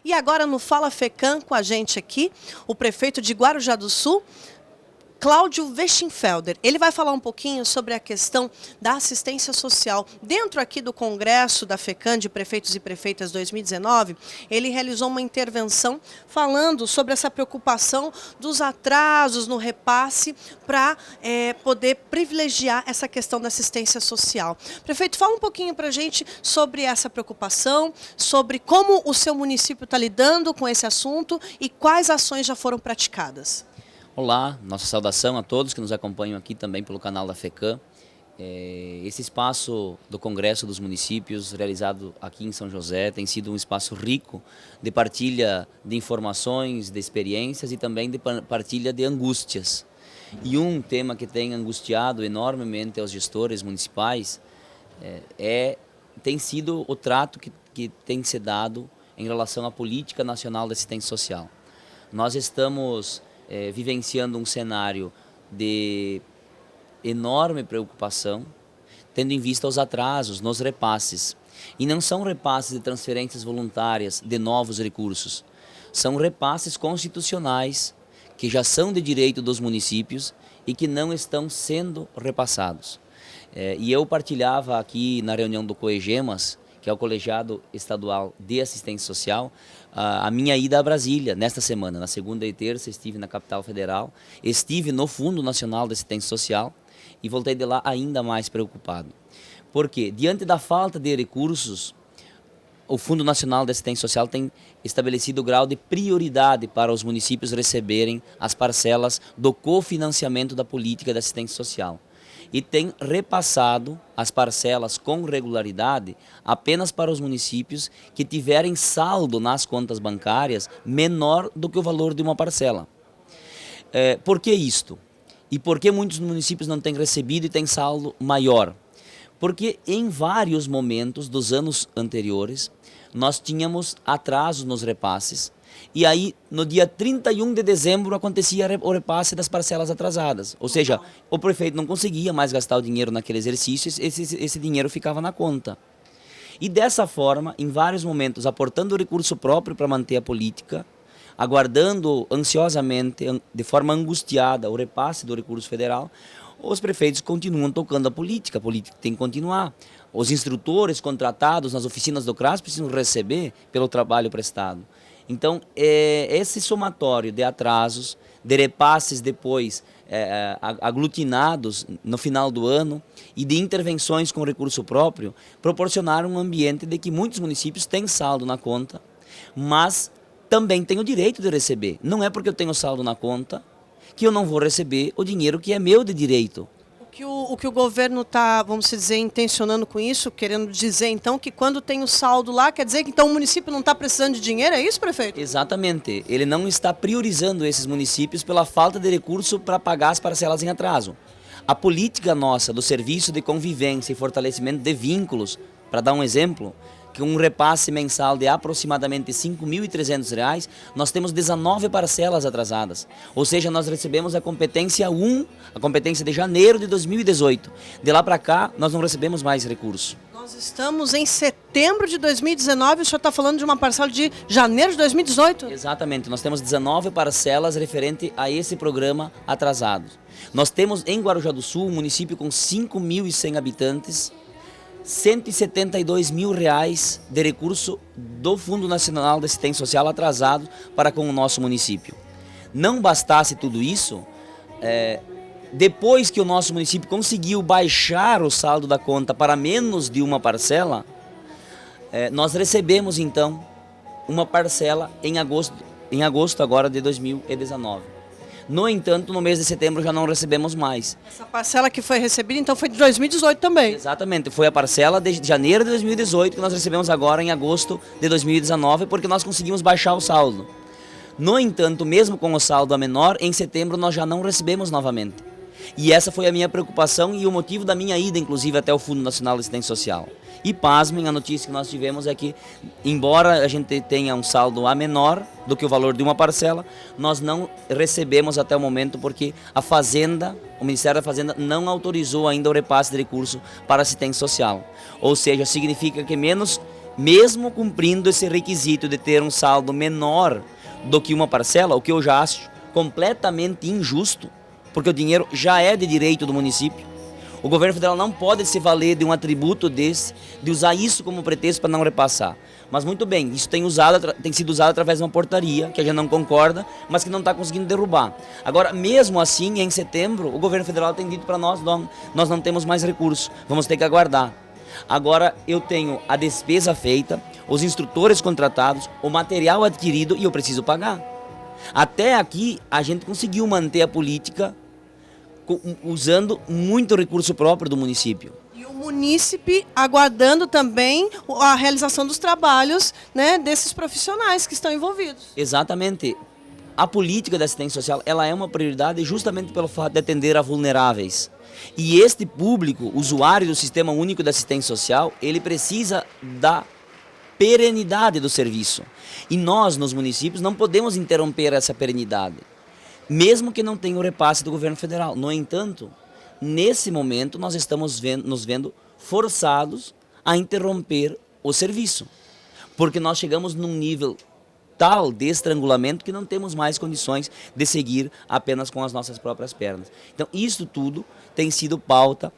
E agora no Fala FECAM com a gente aqui, o prefeito de Guarujá do Sul, Cláudio Westenfelder. Ele vai falar um pouquinho sobre a questão da assistência social. Dentro aqui do Congresso da FECAM de Prefeitos e Prefeitas 2019, ele realizou uma intervenção falando sobre essa preocupação dos atrasos no repasse para poder privilegiar essa questão da assistência social. Prefeito, fala um pouquinho para a gente sobre essa preocupação, sobre como o seu município está lidando com esse assunto e quais ações já foram praticadas. Olá, nossa saudação a todos que nos acompanham aqui também pelo canal da FECAM. Esse espaço do Congresso dos Municípios, realizado aqui em São José, tem sido um espaço rico de partilha de informações, de experiências e também de partilha de angústias. E um tema que tem angustiado enormemente aos gestores municipais tem sido o trato que tem se dado em relação à Política Nacional de Assistência Social. Nós estamos vivenciando um cenário de enorme preocupação, tendo em vista os atrasos nos repasses. E não são repasses de transferências voluntárias de novos recursos, são repasses constitucionais que já são de direito dos municípios e que não estão sendo repassados. E eu partilhava aqui na reunião do COEGEMAS, que é o Colegiado Estadual de Assistência Social, a minha ida a Brasília nesta semana. Na segunda e terça estive na capital federal, estive no Fundo Nacional de Assistência Social e voltei de lá ainda mais preocupado. Porque, diante da falta de recursos, o Fundo Nacional de Assistência Social tem estabelecido o grau de prioridade para os municípios receberem as parcelas do cofinanciamento da política de assistência social. E tem repassado as parcelas com regularidade apenas para os municípios que tiverem saldo nas contas bancárias menor do que o valor de uma parcela. Por que isto? E por que muitos municípios não têm recebido e têm saldo maior? Porque em vários momentos dos anos anteriores nós tínhamos atrasos nos repasses. E aí, no dia 31 de dezembro, acontecia o repasse das parcelas atrasadas. Ou seja, o prefeito não conseguia mais gastar o dinheiro naquele exercício, esse dinheiro ficava na conta. E dessa forma, em vários momentos, aportando recurso próprio para manter a política, aguardando ansiosamente, de forma angustiada, o repasse do recurso federal, os prefeitos continuam tocando a política tem que continuar. Os instrutores contratados nas oficinas do CRAS precisam receber pelo trabalho prestado. Então, esse somatório de atrasos, de repasses depois aglutinados no final do ano e de intervenções com recurso próprio, proporcionaram um ambiente de que muitos municípios têm saldo na conta, mas também têm o direito de receber. Não é porque eu tenho saldo na conta que eu não vou receber o dinheiro que é meu de direito. O que o governo está, vamos dizer, intencionando com isso, querendo dizer então que quando tem o saldo lá, quer dizer que então o município não está precisando de dinheiro, é isso, prefeito? Exatamente, ele não está priorizando esses municípios pela falta de recurso para pagar as parcelas em atraso. A política nossa do serviço de convivência e fortalecimento de vínculos, para dar um exemplo, que um repasse mensal de aproximadamente R$ 5.300, nós temos 19 parcelas atrasadas. Ou seja, nós recebemos a competência 1, a competência de janeiro de 2018. De lá para cá, nós não recebemos mais recurso. Nós estamos em setembro de 2019, o senhor está falando de uma parcela de janeiro de 2018? Exatamente, nós temos 19 parcelas referente a esse programa atrasado. Nós temos em Guarujá do Sul, um município com 5.100 habitantes, R$ 172 mil de recurso do Fundo Nacional de Assistência Social atrasado para com o nosso município. Não bastasse tudo isso, depois que o nosso município conseguiu baixar o saldo da conta para menos de uma parcela, nós recebemos então uma parcela em agosto agora de 2019. No entanto, no mês de setembro já não recebemos mais. Essa parcela que foi recebida, então, foi de 2018 também? Exatamente, foi a parcela de janeiro de 2018 que nós recebemos agora em agosto de 2019, porque nós conseguimos baixar o saldo. No entanto, mesmo com o saldo a menor, em setembro nós já não recebemos novamente. E essa foi a minha preocupação e o motivo da minha ida, inclusive, até o Fundo Nacional de Assistência Social. E pasmem, a notícia que nós tivemos é que, embora a gente tenha um saldo a menor do que o valor de uma parcela, nós não recebemos até o momento porque a Fazenda, o Ministério da Fazenda, não autorizou ainda o repasse de recurso para assistência social. Ou seja, significa que menos mesmo cumprindo esse requisito de ter um saldo menor do que uma parcela, o que eu já acho completamente injusto, porque o dinheiro já é de direito do município. O governo federal não pode se valer de um atributo desse, de usar isso como pretexto para não repassar. Mas muito bem, isso tem sido usado através de uma portaria, que a gente não concorda, mas que não está conseguindo derrubar. Agora, mesmo assim, em setembro, o governo federal tem dito para nós não temos mais recursos, vamos ter que aguardar. Agora eu tenho a despesa feita, os instrutores contratados, o material adquirido e eu preciso pagar. Até aqui a gente conseguiu manter a política usando muito recurso próprio do município. E o munícipe aguardando também a realização dos trabalhos, né, desses profissionais que estão envolvidos. Exatamente. A política da assistência social ela é uma prioridade justamente pelo fato de atender a vulneráveis. E este público, usuário do Sistema Único de Assistência Social, ele precisa da perenidade do serviço. E nós, nos municípios, não podemos interromper essa perenidade, mesmo que não tenha o repasse do governo federal. No entanto, nesse momento, nós estamos nos vendo forçados a interromper o serviço, porque nós chegamos num nível tal de estrangulamento que não temos mais condições de seguir apenas com as nossas próprias pernas. Então, isso tudo tem sido pauta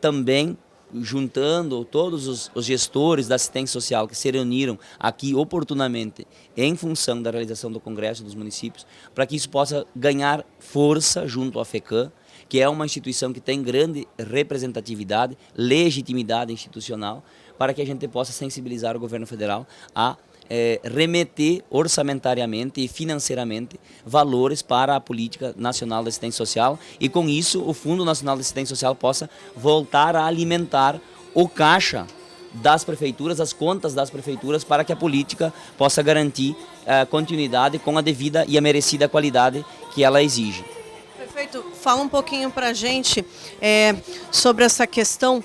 também, juntando todos os gestores da assistência social que se reuniram aqui oportunamente em função da realização do Congresso dos Municípios, para que isso possa ganhar força junto à FECAM, que é uma instituição que tem grande representatividade, legitimidade institucional, para que a gente possa sensibilizar o governo federal a remeter orçamentariamente e financeiramente valores para a política nacional de assistência social e com isso o Fundo Nacional de Assistência Social possa voltar a alimentar o caixa das prefeituras, as contas das prefeituras, para que a política possa garantir continuidade com a devida e a merecida qualidade que ela exige. Prefeito, fala um pouquinho para a gente sobre essa questão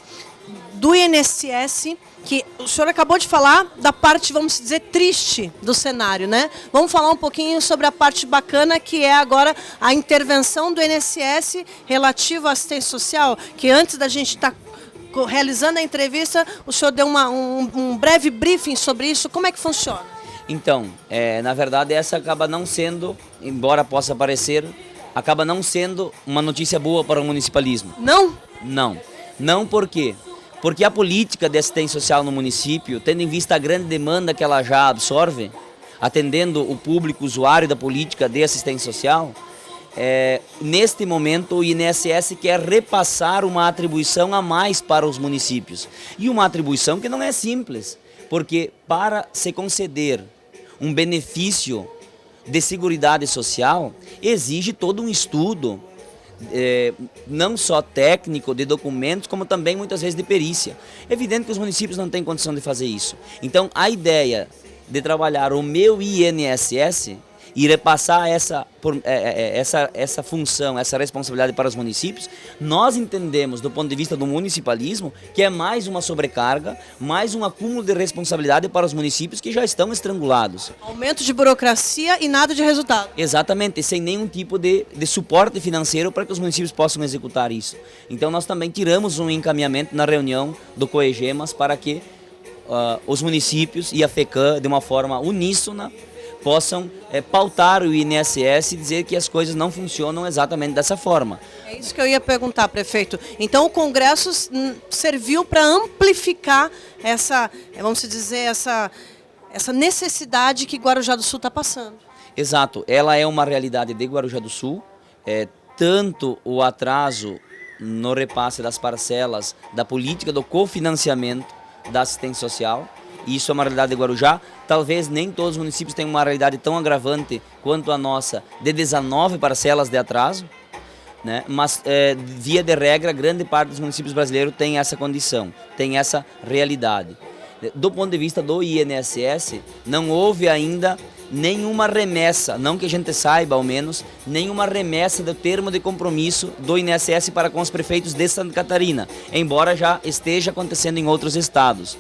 do INSS, que o senhor acabou de falar da parte, vamos dizer, triste do cenário, né? Vamos falar um pouquinho sobre a parte bacana, que é agora a intervenção do INSS relativa à assistência social, que antes da gente estar realizando a entrevista, o senhor deu um breve briefing sobre isso. Como é que funciona? Então, na verdade, essa acaba não sendo, embora possa parecer, acaba não sendo uma notícia boa para o municipalismo. Não? Não. Não por quê? Porque a política de assistência social no município, tendo em vista a grande demanda que ela já absorve, atendendo o público usuário da política de assistência social, neste momento o INSS quer repassar uma atribuição a mais para os municípios. E uma atribuição que não é simples, porque para se conceder um benefício de seguridade social, exige todo um estudo, não só técnico, de documentos, como também muitas vezes de perícia. É evidente que os municípios não têm condição de fazer isso. Então, a ideia de trabalhar o meu INSS e repassar essa função, essa responsabilidade para os municípios, nós entendemos, do ponto de vista do municipalismo, que é mais uma sobrecarga, mais um acúmulo de responsabilidade para os municípios que já estão estrangulados. Aumento de burocracia e nada de resultado. Exatamente, sem nenhum tipo de suporte financeiro para que os municípios possam executar isso. Então nós também tiramos um encaminhamento na reunião do COEGEMAS para que os municípios e a FECAM, de uma forma uníssona, possam pautar o INSS e dizer que as coisas não funcionam exatamente dessa forma. É isso que eu ia perguntar, prefeito. Então o Congresso serviu para amplificar essa, vamos dizer, essa necessidade que Guarujá do Sul está passando. Exato, ela é uma realidade de Guarujá do Sul, tanto o atraso no repasse das parcelas da política do cofinanciamento da assistência social. Isso é uma realidade de Guarujá. Talvez nem todos os municípios tenham uma realidade tão agravante quanto a nossa, de 19 parcelas de atraso, né? Mas, via de regra, grande parte dos municípios brasileiros tem essa condição, tem essa realidade. Do ponto de vista do INSS, não houve ainda nenhuma remessa, não que a gente saiba ao menos, nenhuma remessa do termo de compromisso do INSS para com os prefeitos de Santa Catarina, embora já esteja acontecendo em outros estados.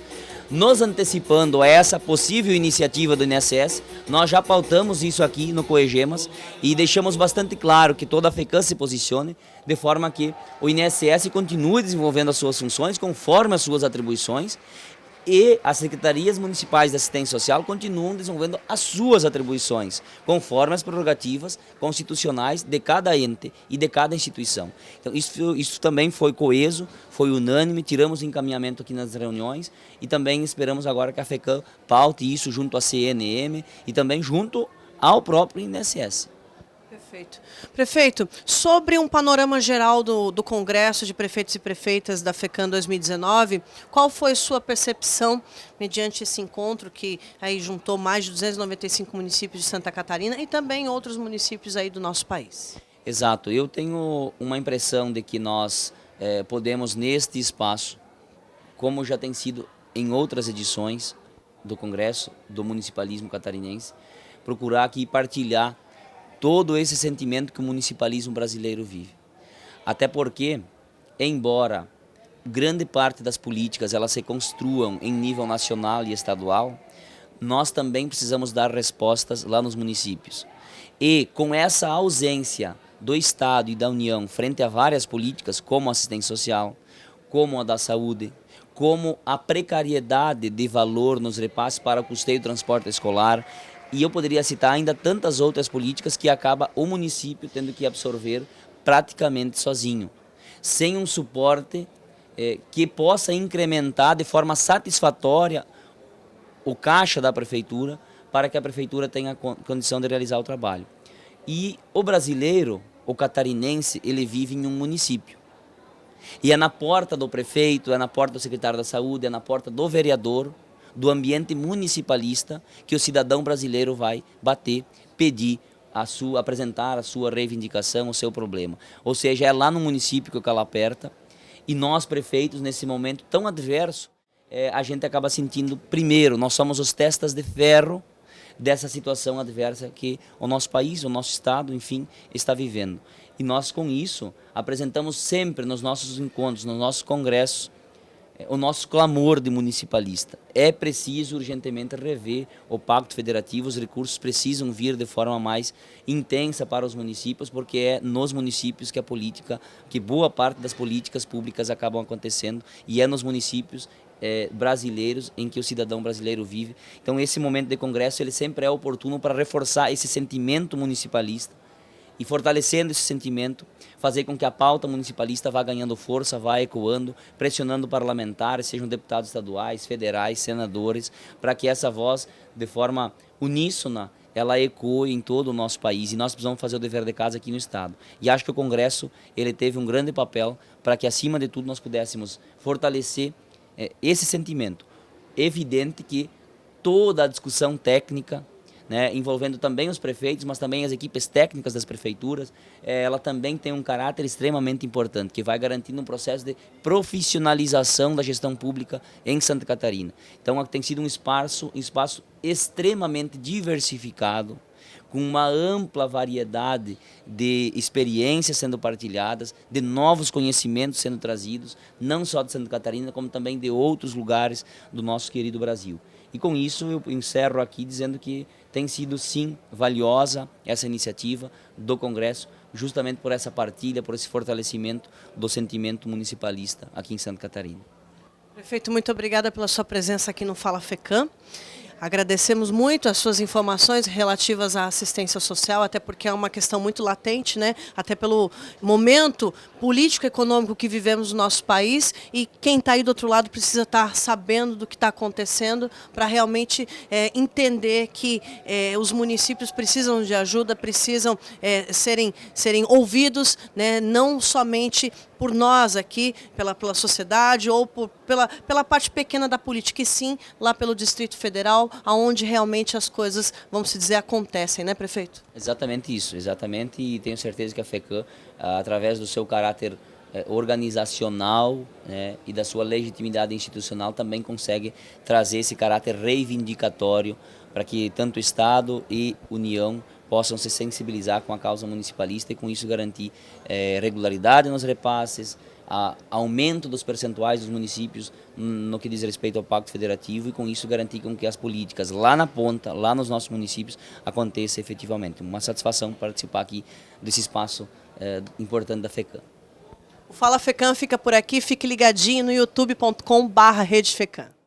Nos antecipando a essa possível iniciativa do INSS, nós já pautamos isso aqui no COEGEMAS e deixamos bastante claro que toda a FECAM se posicione de forma que o INSS continue desenvolvendo as suas funções conforme as suas atribuições E as secretarias municipais de assistência social continuam desenvolvendo as suas atribuições, conforme as prerrogativas constitucionais de cada ente e de cada instituição. Então, isso também foi coeso, foi unânime, tiramos encaminhamento aqui nas reuniões e também esperamos agora que a FECAM paute isso junto à CNM e também junto ao próprio INSS. Perfeito. Prefeito, sobre um panorama geral do Congresso de Prefeitos e Prefeitas da FECAM 2019, qual foi sua percepção mediante esse encontro que aí juntou mais de 295 municípios de Santa Catarina e também outros municípios aí do nosso país? Exato, eu tenho uma impressão de que nós podemos neste espaço, como já tem sido em outras edições do Congresso do Municipalismo Catarinense, procurar aqui partilhar todo esse sentimento que o municipalismo brasileiro vive. Até porque, embora grande parte das políticas elas se construam em nível nacional e estadual, nós também precisamos dar respostas lá nos municípios. E com essa ausência do Estado e da União frente a várias políticas, como a assistência social, como a da saúde, como a precariedade de valor nos repasses para o custeio do transporte escolar, e eu poderia citar ainda tantas outras políticas que acaba o município tendo que absorver praticamente sozinho, sem um suporte que possa incrementar de forma satisfatória o caixa da prefeitura para que a prefeitura tenha condição de realizar o trabalho. E o brasileiro, o catarinense, ele vive em um município. E é na porta do prefeito, é na porta do secretário da saúde, é na porta do vereador, do ambiente municipalista, que o cidadão brasileiro vai bater, pedir, apresentar a sua reivindicação, o seu problema. Ou seja, é lá no município que o calo aperta, e nós, prefeitos, nesse momento tão adverso, a gente acaba sentindo, primeiro, nós somos os testas de ferro dessa situação adversa que o nosso país, o nosso estado, enfim, está vivendo. E nós, com isso, apresentamos sempre nos nossos encontros, nos nossos congressos, o nosso clamor de municipalista. É preciso urgentemente rever o Pacto Federativo, os recursos precisam vir de forma mais intensa para os municípios, porque é nos municípios que boa parte das políticas públicas acabam acontecendo, e é nos municípios brasileiros em que o cidadão brasileiro vive. Então esse momento de congresso ele sempre é oportuno para reforçar esse sentimento municipalista, e fortalecendo esse sentimento, fazer com que a pauta municipalista vá ganhando força, vá ecoando, pressionando parlamentares, sejam deputados estaduais, federais, senadores, para que essa voz, de forma uníssona, ela ecoe em todo o nosso país. E nós precisamos fazer o dever de casa aqui no Estado. E acho que o Congresso ele teve um grande papel para que, acima de tudo, nós pudéssemos fortalecer esse sentimento. Evidente que toda a discussão técnica, envolvendo também os prefeitos, mas também as equipes técnicas das prefeituras, ela também tem um caráter extremamente importante, que vai garantindo um processo de profissionalização da gestão pública em Santa Catarina. Então tem sido um espaço extremamente diversificado, com uma ampla variedade de experiências sendo partilhadas, de novos conhecimentos sendo trazidos, não só de Santa Catarina, como também de outros lugares do nosso querido Brasil. E com isso eu encerro aqui dizendo que tem sido sim valiosa essa iniciativa do Congresso, justamente por essa partilha, por esse fortalecimento do sentimento municipalista aqui em Santa Catarina. Prefeito, muito obrigada pela sua presença aqui no Fala FECAM. Agradecemos muito as suas informações relativas à assistência social, até porque é uma questão muito latente, até pelo momento político-econômico que vivemos no nosso país, e quem está aí do outro lado precisa estar sabendo do que está acontecendo para realmente entender que os municípios precisam de ajuda, precisam serem ouvidos, não somente por nós aqui, pela sociedade ou pela parte pequena da política, e sim lá pelo Distrito Federal, onde realmente as coisas, vamos dizer, acontecem, né, prefeito? Exatamente isso, exatamente, e tenho certeza que a FECAM, através do seu caráter organizacional, e da sua legitimidade institucional, também consegue trazer esse caráter reivindicatório para que tanto o Estado e União possam se sensibilizar com a causa municipalista e com isso garantir regularidade nos repasses, aumento dos percentuais dos municípios no que diz respeito ao Pacto Federativo, e com isso garantir com que as políticas lá na ponta, lá nos nossos municípios, aconteçam efetivamente. Uma satisfação participar aqui desse espaço importante da FECAM. O Fala FECAM fica por aqui, fique ligadinho no youtube.com/redefecam.